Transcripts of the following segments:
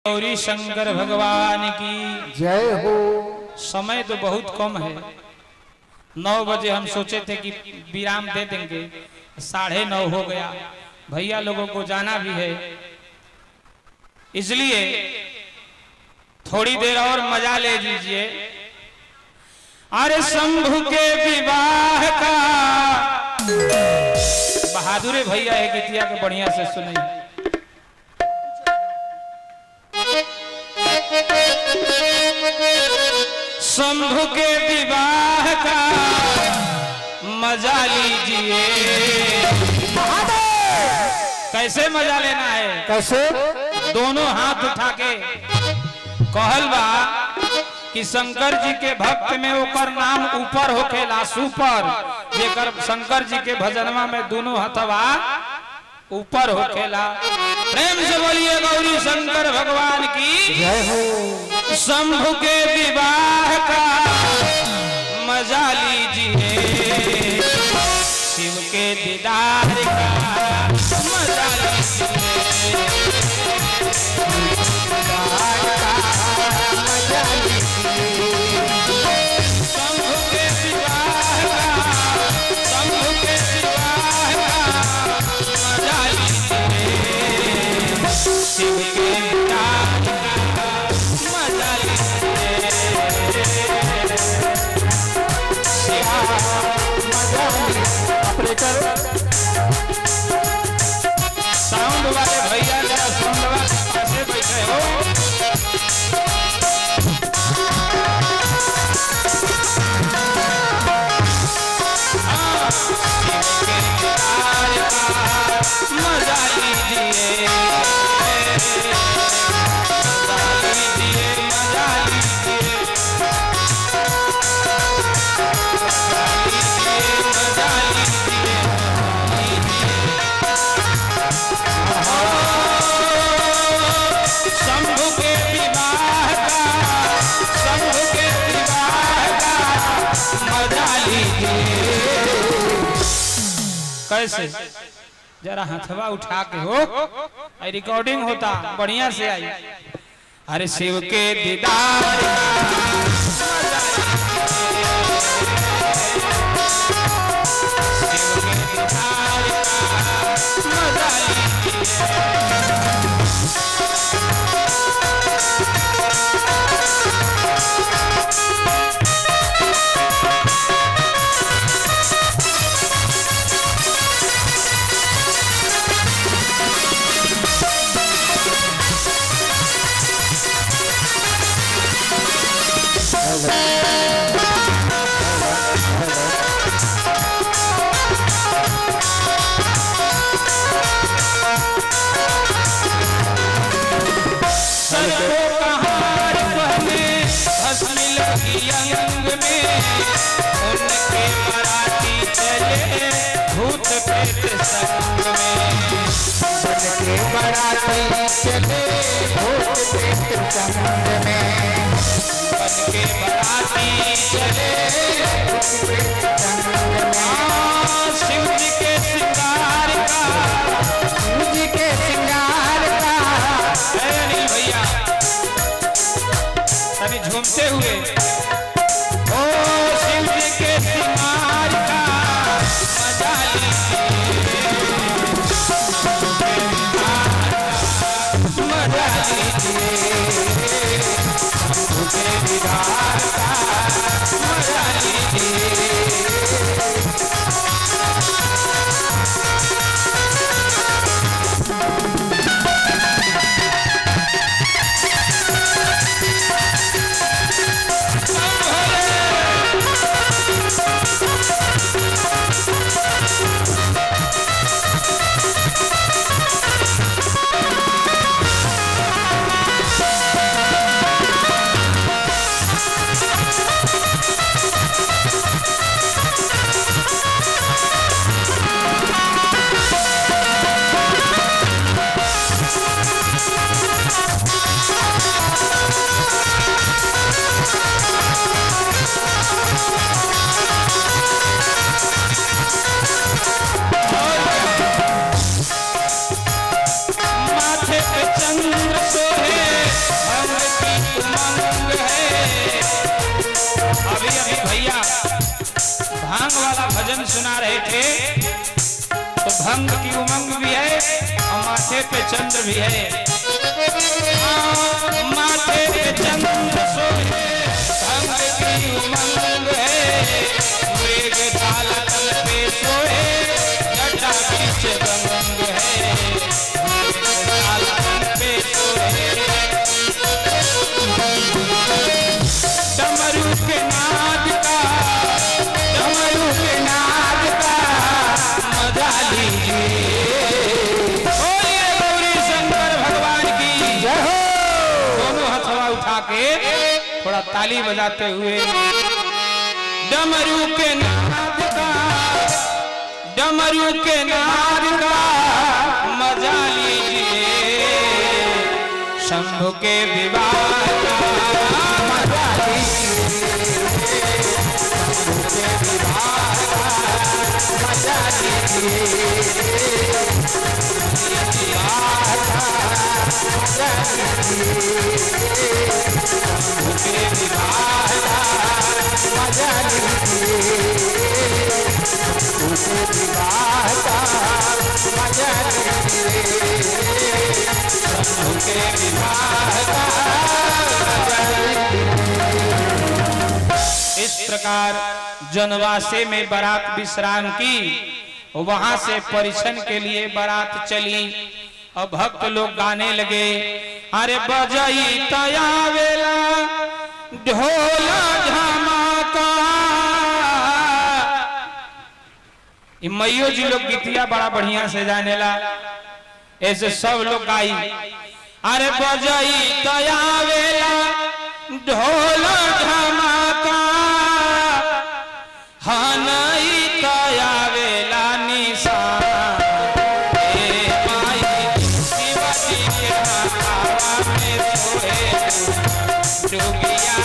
गौरी शंकर भगवान की जय हो। समय तो बहुत कम है, 9 बजे हम सोचे थे कि विराम दे देंगे, 9:30 हो गया। भैया लोगों को जाना भी है, इसलिए थोड़ी देर और मजा ले लीजिए। अरे शंभु के विवाह का बहादुर भैया है, गीतिया के बढ़िया से सुनिए। शंभु के विवाह का मजा लीजिए। कैसे मजा लेना है? कैसे? दोनों हाथ उठा के कहल बा कि शंकर जी के भक्त में ओकर नाम ऊपर होखेला, सुपर। जेकर शंकर जी के भजनवा में दोनों हथवा ऊपर होखेला। प्रेम से बोलिए गौरी शंकर भगवान की जय हो। शंभु के विवाह का मजा लीजिए, शिव के दीदार का मजा लीजिए, शंभु के विवाह का, शंभु के विवाह का मजा लीजिए, शिव के दीदार का मजा लीजिए, साउंड वाले भैया जरा साउंड वाले कैसे बैठे हो? मजा लीजिए, शंभु के विवाह का, शंभु के विवाह का मजा लीजिए। कैसे? जरा हथवा उठा के हो, रिकॉर्डिंग होता बढ़िया से आई। अरे शिव के दीदार मजा अंग में उनके मराठी चले, भूत प्रेत संग में उनके मराठी चले, भूत प्रेत संग में उनके मराठी चले, भूत प्रेत संग में। शिव जी के श्रृंगार का, शिव जी के श्रृंगार का। अनिल भैया तभी झूमते हुए, ओ शिव जी के श्रृंगार का मजा लीजिए, मजा लीजिए, शंभु के दीदार का मजा लीजिए। भंग की उमंग भी है और माथे पे चंद्र भी है। माथे पे चंद्र सोहे भंग की उमंग है, मृग छाल तल पे सोहे जटा बीच गंग है, मृग छाल तल पे सोहे। डमरू के नाद का, डमरू के नाद का मजा लीजिए। बोलिए गौरी शंकर भगवान की जय हो। दोनों हथवा उठा के थोड़ा ताली बजाते हुए डमरू के नाद का, डमरू के नाद का मजा लीजिए। शंभु के विवाह का मजा लीजिए, शंभु के विवाह का मजा लीजिए, विवाह का मजा लीजिए, शंभु के विवाह का मजा लीजिए, शंभु के विवाह का मजा लीजिए, शंभु के विवाह का मजा लीजिए। इस प्रकार जनवासे में बारात विश्राम की, वहां से परिछन के लिए बारात चली और भक्त लोग गाने लगे, अरे बजई तयावेला ढोला धमाका। मैयो जी लोग गीतिया बड़ा बढ़िया से जानेला, ऐसे सब लोग गाई, अरे बजई तयावेला ढोला धमाका, हनई तयावेला निशान। ए माई शिवजी के हाथवा में सोहे डुगिया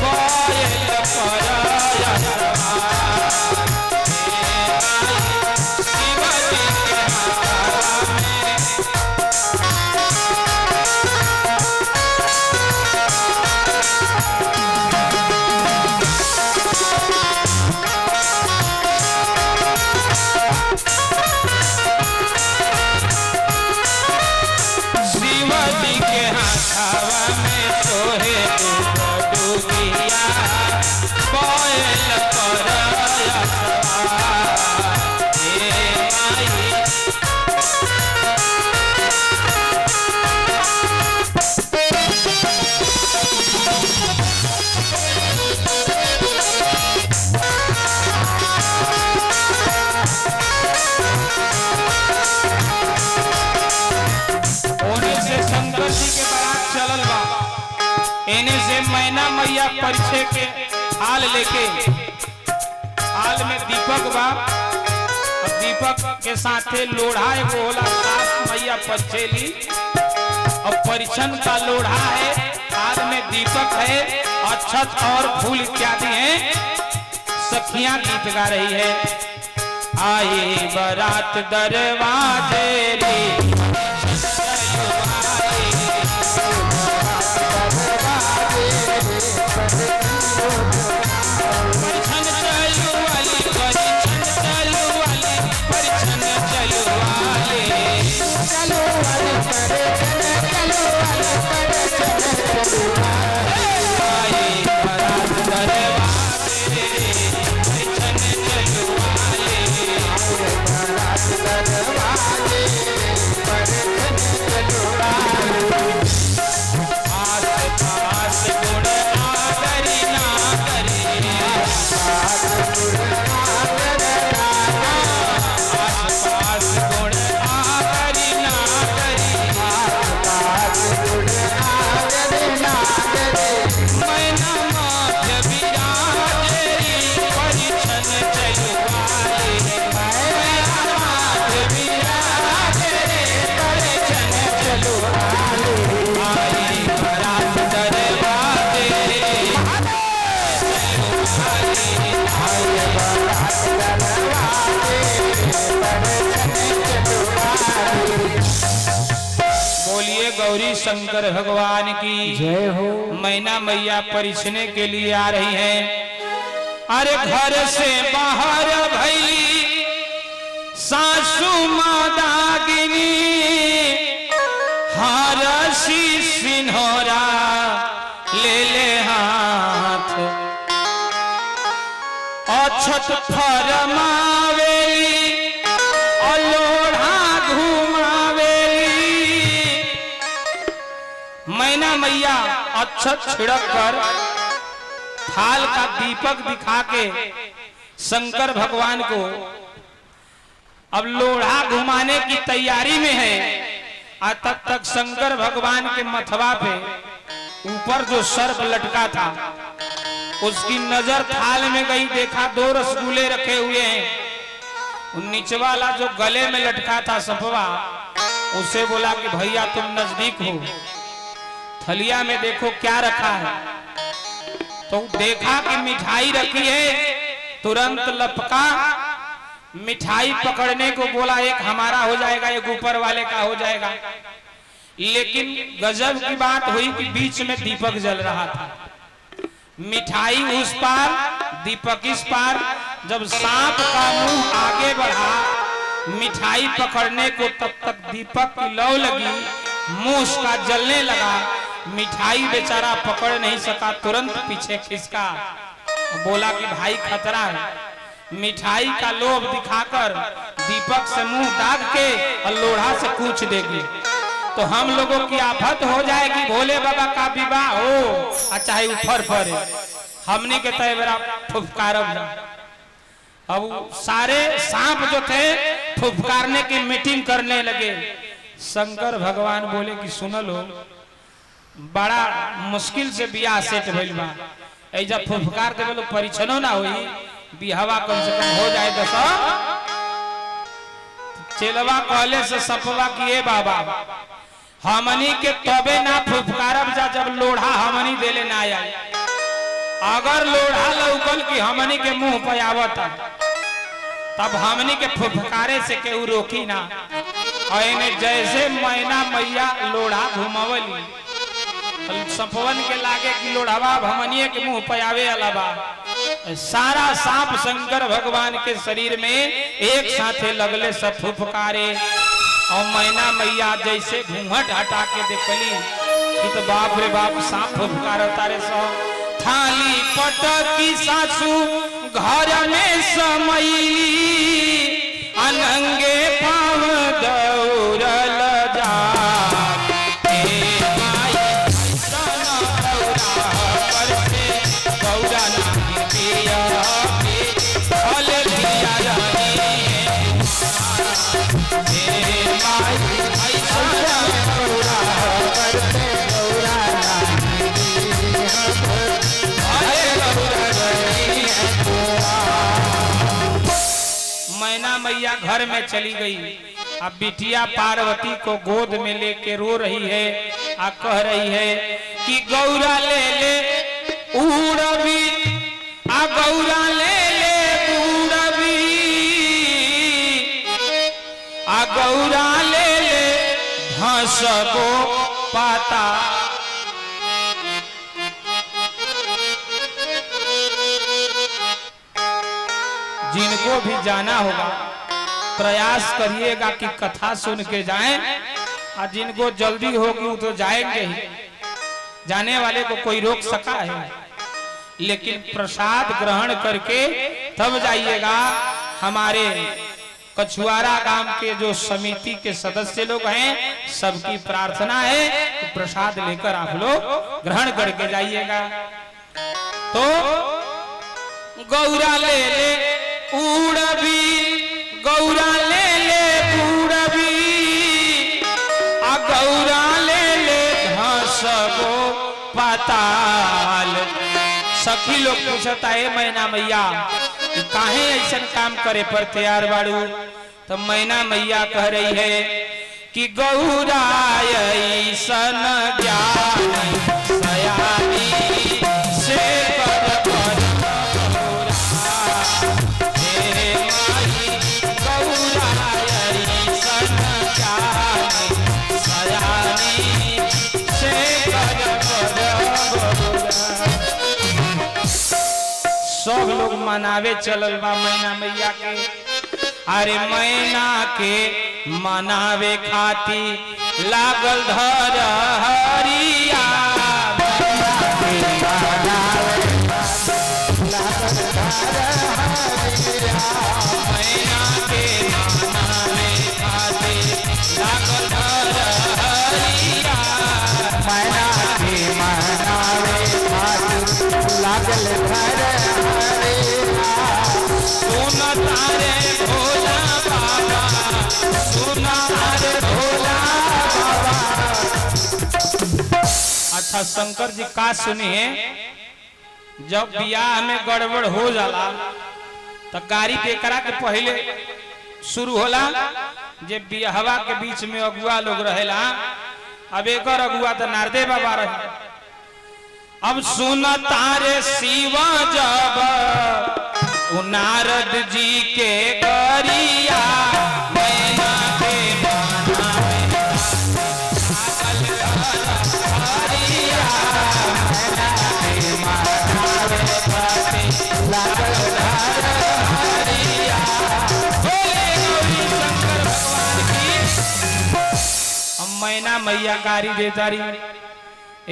बोयल परया समान। ए माई शिवजी के हाथवा में मैना मैया परिछे के थाल लेके, थाल में दीपक बा और दीपक के साथे लोढ़ा एगो होला, सास मैया परिछेली और परिछन का लोढ़ा है, थाल में दीपक है, अक्षत और फूल इत्यादि हैं। सखियां गीत गा रही है, आए बारात दरवाजे रे परिछन चलू वाली, परिछन चलू वाली, परिछन चलू वाले, चलू वाली, परिछन चलू वाली, परिछन चलू वाले। आए बारात दरवाजे परिछन चलू वाले, बारात दरवाजे परिछन चलू वाले। आस पास गुण आदरी ना करी, आस पास गुण आदरी ना करी, मैना माध्य विराजेरी परिछन चलू वाले, मैना माध्य विराजेरी परिछन चलू वाले। आई बारात दरवाजे बोलिए गौरी शंकर भगवान की जय हो। मैना मैया परिछने के लिए आ रही हैं। अरे घर से बाहर भैली सासू मदागिनी हरसी सिन्होरा ले ले हाथ अछत फरमावेली अलोढ़ा घुमावेली। मैना मैया अक्षत छिड़क कर थाल का दीपक दिखा के शंकर भगवान को अब लोढ़ा घुमाने की तैयारी में है। और तब तक शंकर भगवान के मथवा पे ऊपर जो सर्प लटका था उसकी नजर थाल में गई, देखा 2 रसगुल्ले रखे हुए हैं। नीचे वाला जो गले में लटका था सपवा, उसे बोला कि भैया तुम नजदीक हो, थलिया में देखो क्या रखा है। तो देखा कि मिठाई रखी है, तुरंत लपका, मिठाई पकड़ने को बोला एक हमारा हो जाएगा, एक ऊपर वाले का हो जाएगा। लेकिन गजब की बात हुई कि बीच में दीपक जल रहा था, मिठाई उस पार दीपक इस पार। जब सांप का मुंह आगे बढ़ा मिठाई पकड़ने को, तब तक दीपक की लौ लगी, मुंह उसका जलने लगा। मिठाई बेचारा पकड़ नहीं सका, तुरंत पीछे खिसका, बोला कि भाई खतरा है। मिठाई का लोभ दिखाकर दीपक से मुंह दाग के और लोढ़ा से कूच देगी तो हम लोगों की आफत हो जाएगी। भोले बाबा का विवाह हो और चाहे ऊपर पर हमने के तय बरा फुफकारब। अब सारे सांप जो थे फुफकारने की मीटिंग करने लगे। शंकर भगवान बोले कि सुन लो, बड़ा मुश्किल से बियाह सेट भइल बा, ऐजा फुफकार देवे लो परीक्षणों ना होई, बिहवा कम से कम हो जाए। दस चेलवा कहले से सपवा किए बाबा हमनी के तबे ना फुफकारब जा जब लोढ़ा हमनी देले ना आया। अगर लोढ़ा लौकल की हमनी के मुंह पे आवता तब हमनी के फुफकारे से केहू रोकी ना। और जैसे मैना मैया लोढ़ा घुमावली सपवन के लागे कि लोढ़ावा हमनिए के मुंह पे आवे अलावा सारा सांप शंकर भगवान के शरीर में एक साथे लगले सब फुफकारे। और मैना मैया जैसे घूंघट हटा के देखली कि तो बाप रे बाप सांप फुफकार तारे सो। थाली पटकी सासू घर में समैली अनंगे पाव दौड़ल जा। मैना मैया घर में चली गई। अब बिटिया पार्वती को गोद में लेके रो रही है, आ कह रही है कि गौरा ले ले उड़बी, आ गौरा ले ले उड़बी, आ गौरा ले ले धसबो पाता। जिनको भी जाना होगा प्रयास करिएगा कि कथा सुन के जाएं, और जिनको जल्दी होगी वो तो जाएंगे ही, जाने वाले को कोई रोक सका है। लेकिन प्रसाद ग्रहण करके तब जाइएगा। हमारे कछुआरा गांव के जो समिति के सदस्य लोग हैं सबकी प्रार्थना है कि प्रसाद लेकर आप लोग ग्रहण करके जाइएगा। तो गौरा ले ले उड़बी, गौरा ले ले उड़बी, आ गौरा ले ले धसबो पाताल। सखी लोग पूछता है मैना मैया काहे ऐसा काम करे पर तैयार बाड़ू। तो मैना मैया कह रही है कि गौरा ऐसन ज्ञानी सयानी से सब लोग मनावे चलल बा मैना मैया के। अरे मैना के मनावे खाती लागल धर हरिया मैना के मनावे खाती लागल धर हरिया मैना के मनावे खातिर लागल धर हरिया सुन तारे भोला बाबा सुन तारे भोला बाबा। अच्छा शंकर जी का सुनिए, जब बियाह में गड़बड़ हो जाला तो गाड़ी के करा के पहले शुरू होला जे बियाहवा के बीच में अगुआ लोग रहेला। अब एक अगुआ तो नारदे बाबा रहे। अब सुन तारे शिवा जब नारद जी के गरिया मैना के मनावे लागल हरिया मैना के मनावे खाती लागल हरिया। बोले गौरी शंकर भगवान की। हम मैना मैया गारी देतारी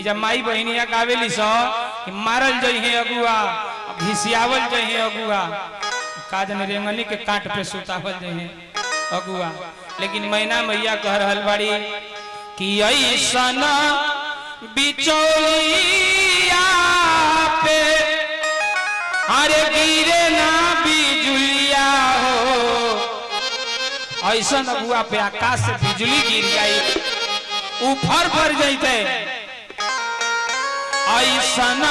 जब माई बहनिया गावेली सो कि मारल जइहे अगुआ घिसियावल जइहे अगुआ काजन रेंगनी के काट पे सुतावल जइहे अगुआ। लेकिन मैना मैया कह रहल बाड़ी कि ऐसन बिचौलिया पे अरे गिरे ना बिजुलिया हो। ऐसन अगुआ पे आकाश से बिजली गिर जाई ऊपर पर जइते ऐसन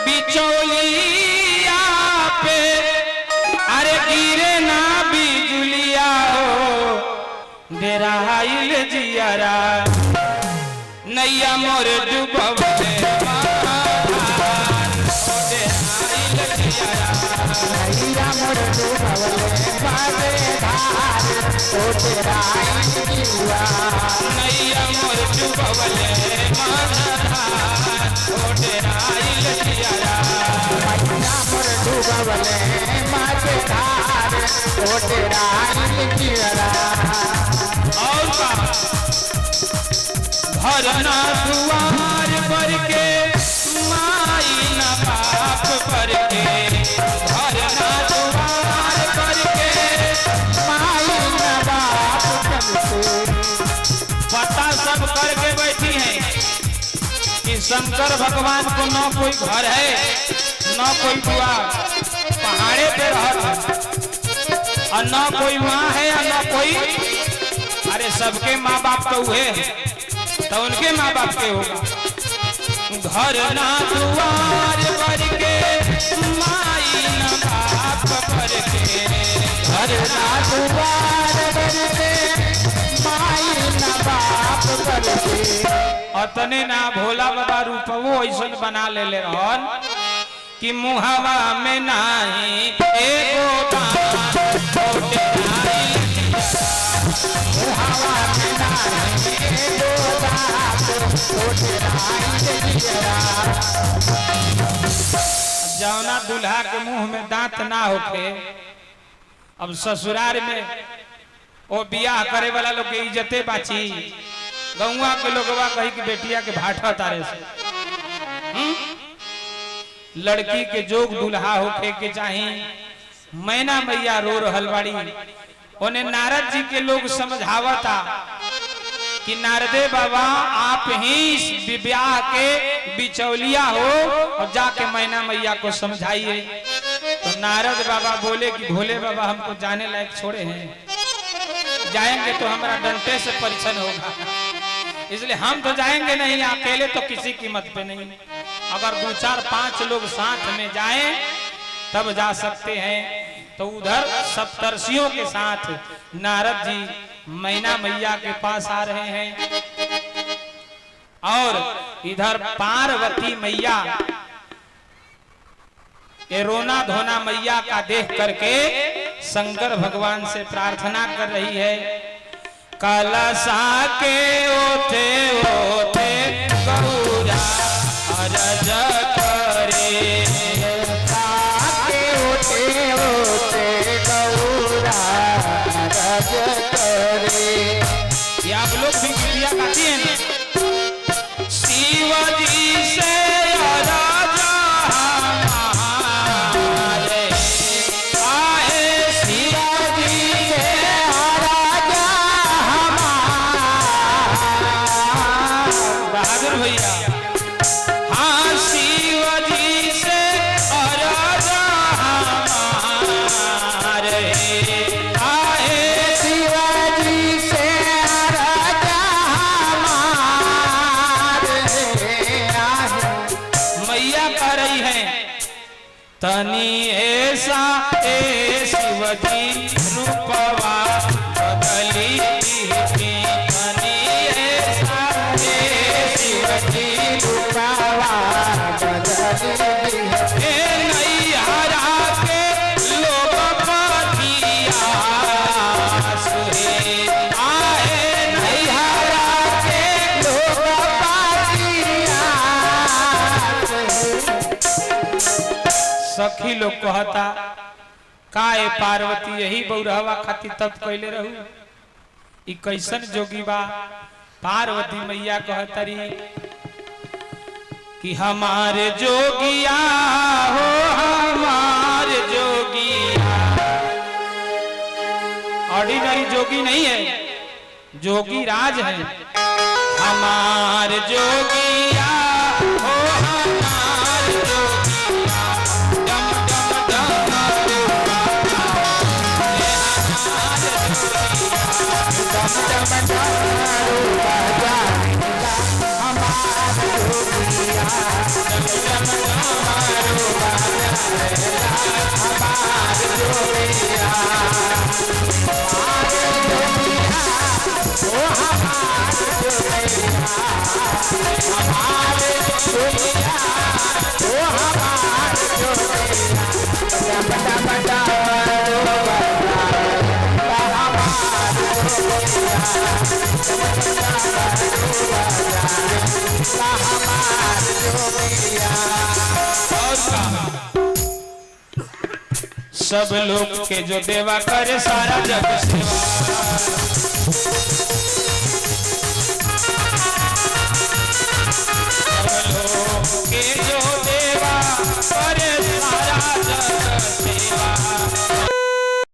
बिचौलिया पे अरे गिरे ना बिजुलिया हो। डेराइल जियारा नैया मोर डूबवले डेराइल जियारा नैया मोर डूबवले बाजे धार ओ डेराइल जिया नैया मोर डूबवले डेराइल जियारा नैया मोर डूबवले बाजे धार ओ डेराइल जिया। और का घर ना दुआर पर के माई ना बाप पर के घर ना दुआर पर के माई न बाप करके पता सब करके बैठी हैं कि शंकर भगवान को न कोई घर है न कोई दुआर, पहाड़े पे रहता और न कोई माँ है और न कोई। अरे सबके माँ बाप तो हुए तो उनके माँ बाप के होगा। घर ना दुआर पर के माई ना बाप पर के घर ना दुआर करके माई न बाप करके। अतने ना भोला बाबा रूपवो ऐसन बना ले रहन कि मुहावा में नाही एगो दान छोटे नाई मुहावा में नाही एगो दांत छोटे नाई जिया। जौना दूल्हा के मुंह में दांत ना होखे अब ससुराल में वो बियाह करे वाला लोग के इज्जते बाची। गौवा के लोगवा कही कि बेटिया के भाटा तारे से लड़की के जोग दूल्हा होखे के चाही। मैना मैया रो रहल बाड़ी। उन्हें नारद जी के लोग समझावता कि नारदे बाबा आप ही इस विवाह के बिचौलिया हो और जाके मैना मैया को समझाइए। तो नारद बाबा बोले कि भोले बाबा हमको जाने लायक छोड़े हैं, जाएंगे तो हमारा डंटे से परीक्षण होगा, इसलिए हम तो जाएंगे नहीं, अकेले तो किसी कीमत पे नहीं। अगर 2 4 5 लोग साथ में जाएं तब जा सकते हैं। तो उधर सप्तर्षियों के साथ नारद जी मैना मैया के पास आ रहे हैं और इधर पार्वती मैया ये रोना धोना मैया का देख करके शंकर भगवान से प्रार्थना कर रही है। कलशा के ओथे ओथे गौरा अरज करे, के ओटे ओटे गौरा भैया हाँ शिव जी से अरज हमारे आए शिवाजी से राजा हमारे आहे। मैया कह रही है तनी ऐसा ए शिवजी रूपवा बदली की तनी ऐसा ए शिवजी रूपवा बदली ए नैहरा के लोग पतिया सुहे आए नैहरा के लोग पातिया सखी लोग कहता काए पार्वती यही बौरहवा खातिर तब कैले रहू ई कैसन जोगी बा। पार्वती मैया कहतरी कि हमारे जोगिया हो हमारे जोगिया ऑर्डिनरी जोगी नहीं है जोगी राज है हमारे जोगिया हो हमारे जोगिया डम डम डम सब लोग के जो देवा करे सारा जग सेवा